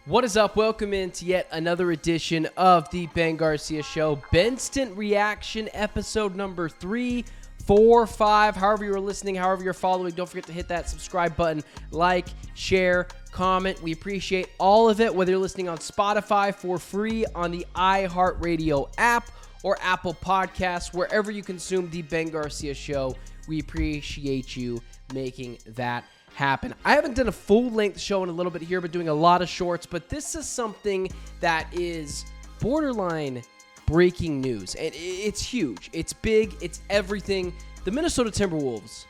What is up? Welcome into yet another edition of the Ben Garcia Show. Benstant reaction episode number 3, 4, 5. However you're listening, however you're following, don't forget to hit that subscribe button, like, share, comment. We appreciate all of it, whether you're listening on Spotify for free, on the iHeartRadio app, or Apple Podcasts, wherever you consume the Ben Garcia Show. We appreciate you making that happen. I haven't done a full-length show in a little bit here, but doing a lot of shorts, but this is something that is borderline breaking news, and it's huge. It's big. It's everything. The Minnesota Timberwolves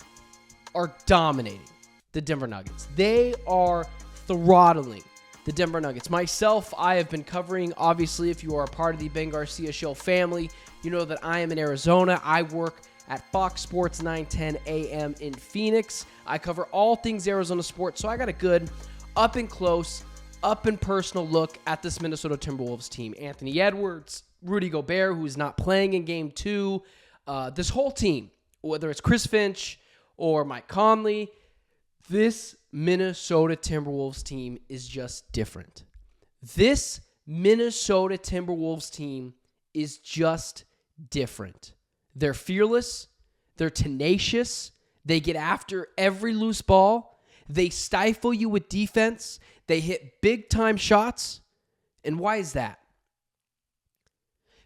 are dominating the Denver Nuggets. They are throttling the Denver Nuggets. Myself, I have been covering, obviously, if you are a part of the Ben Garcia Show family, you know that I am in Arizona. I work at Fox Sports 910 AM in Phoenix. I cover all things Arizona sports, so I got a good up and close, up and personal look at this Minnesota Timberwolves team. Anthony Edwards, Rudy Gobert, who is not playing in Game 2, this whole team, whether it's Chris Finch or Mike Conley, this Minnesota Timberwolves team is just different. This Minnesota Timberwolves team is just different. They're fearless. They're tenacious. They get after every loose ball. They stifle you with defense. They hit big-time shots. And why is that?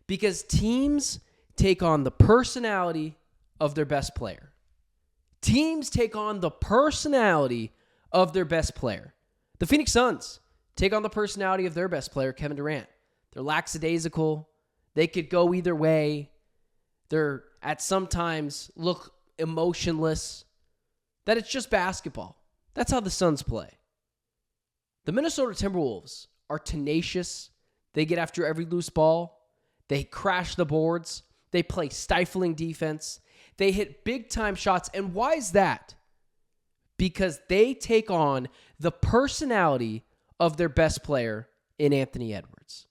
Because teams take on the personality of their best player. Teams take on the personality of their best player. The Phoenix Suns take on the personality of their best player, Kevin Durant. They're lackadaisical. They could go either way. They're at sometimes look emotionless. That it's just basketball. That's how the Suns play. The Minnesota Timberwolves are tenacious. They get after every loose ball. They crash the boards. They play stifling defense. They hit big-time shots. And why is that? Because they take on the personality of their best player in Anthony Edwards.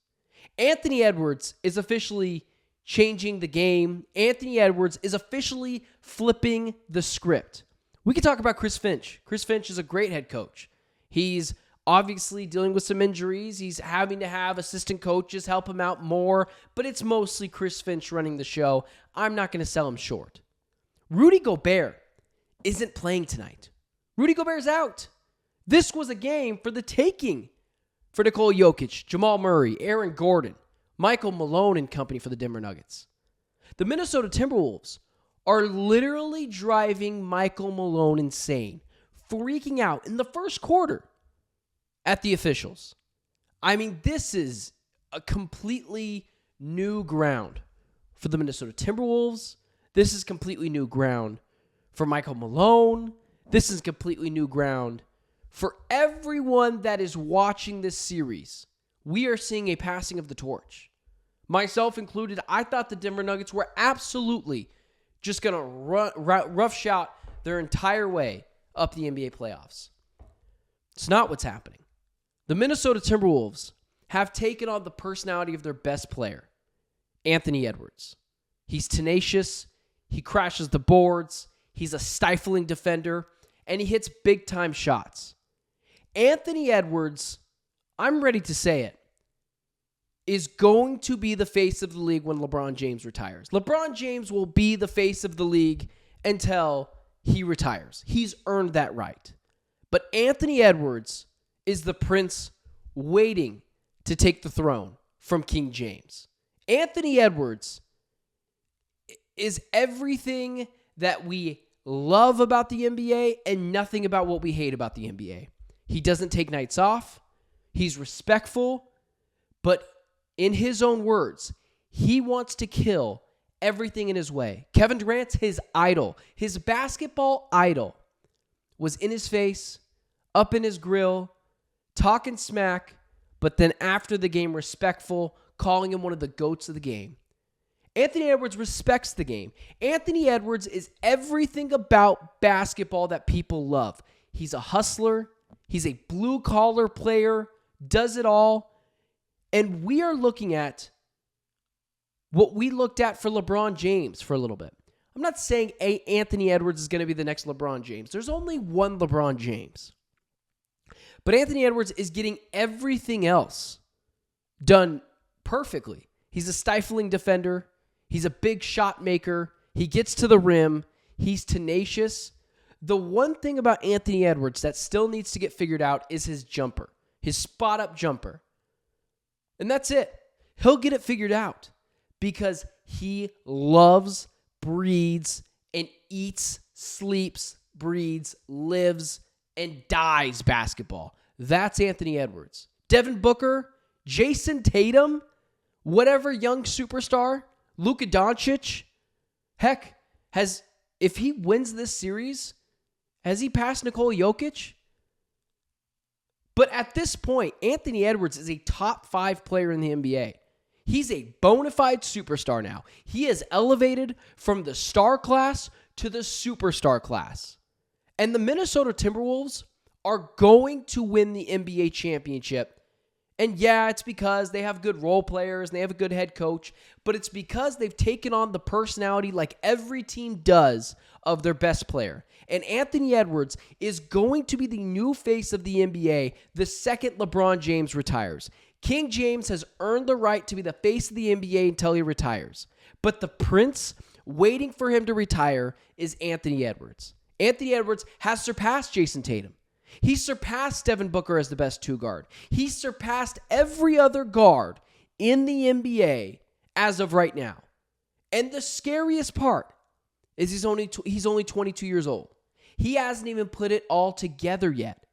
Anthony Edwards is officially changing the game. Anthony Edwards is officially flipping the script. We can talk about Chris Finch. Chris Finch is a great head coach. He's obviously dealing with some injuries. He's having to have assistant coaches help him out more, but it's mostly Chris Finch running the show. I'm not going to sell him short. Rudy Gobert isn't playing tonight. Rudy Gobert's out. This was a game for the taking for Nikola Jokic, Jamal Murray, Aaron Gordon, Michael Malone and company for the Denver Nuggets. The Minnesota Timberwolves are literally driving Michael Malone insane, freaking out in the first quarter at the officials. I mean, this is a completely new ground for the Minnesota Timberwolves. This is completely new ground for Michael Malone. This is completely new ground for everyone that is watching this series. We are seeing a passing of the torch. Myself included, I thought the Denver Nuggets were absolutely just going to roughshod their entire way up the NBA playoffs. It's not what's happening. The Minnesota Timberwolves have taken on the personality of their best player, Anthony Edwards. He's tenacious. He crashes the boards. He's a stifling defender, and he hits big-time shots. Anthony Edwards, I'm ready to say it, is going to be the face of the league when LeBron James retires. LeBron James will be the face of the league until he retires. He's earned that right. But Anthony Edwards is the prince waiting to take the throne from King James. Anthony Edwards is everything that we love about the NBA and nothing about what we hate about the NBA. He doesn't take nights off. He's respectful, but in his own words, he wants to kill everything in his way. Kevin Durant's his idol. His basketball idol was in his face, up in his grill, talking smack, but then after the game, respectful, calling him one of the GOATs of the game. Anthony Edwards respects the game. Anthony Edwards is everything about basketball that people love. He's a hustler. He's a blue-collar player, does it all. And we are looking at what we looked at for LeBron James for a little bit. I'm not saying Anthony Edwards is going to be the next LeBron James. There's only one LeBron James. But Anthony Edwards is getting everything else done perfectly. He's a stifling defender. He's a big shot maker. He gets to the rim. He's tenacious. The one thing about Anthony Edwards that still needs to get figured out is his jumper, his spot-up jumper. And that's it. He'll get it figured out because he loves, breathes, and eats, sleeps, breathes, lives, and dies basketball. That's Anthony Edwards. Devin Booker, Jason Tatum, whatever young superstar, Luka Doncic, heck, if he wins this series, has he passed Nikola Jokic? But at this point, Anthony Edwards is a top 5 player in the NBA. He's a bona fide superstar now. He is elevated from the star class to the superstar class. And the Minnesota Timberwolves are going to win the NBA championship. And yeah, it's because they have good role players and they have a good head coach, but it's because they've taken on the personality like every team does of their best player. And Anthony Edwards is going to be the new face of the NBA the second LeBron James retires. King James has earned the right to be the face of the NBA until he retires. But the prince waiting for him to retire is Anthony Edwards. Anthony Edwards has surpassed Jason Tatum. He surpassed Devin Booker as the best 2 guard. He surpassed every other guard in the NBA as of right now. And the scariest part is he's only 22 years old. He hasn't even put it all together yet.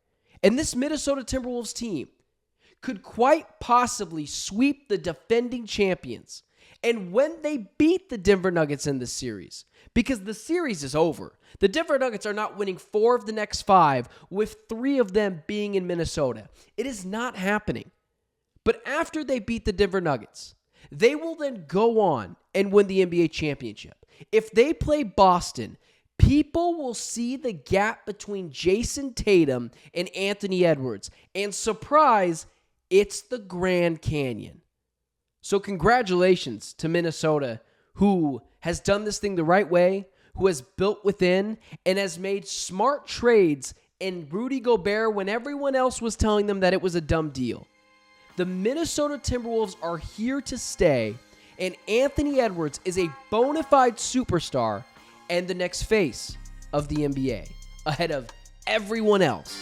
And this Minnesota Timberwolves team could quite possibly sweep the defending champions. And when they beat the Denver Nuggets in this series, because the series is over, the Denver Nuggets are not winning 4 of the next 5, with 3 of them being in Minnesota. It is not happening. But after they beat the Denver Nuggets, they will then go on and win the NBA championship. If they play Boston, people will see the gap between Jason Tatum and Anthony Edwards. And surprise, it's the Grand Canyon. So congratulations to Minnesota, who has done this thing the right way, who has built within, and has made smart trades in Rudy Gobert when everyone else was telling them that it was a dumb deal. The Minnesota Timberwolves are here to stay, and Anthony Edwards is a bona fide superstar and the next face of the NBA, ahead of everyone else.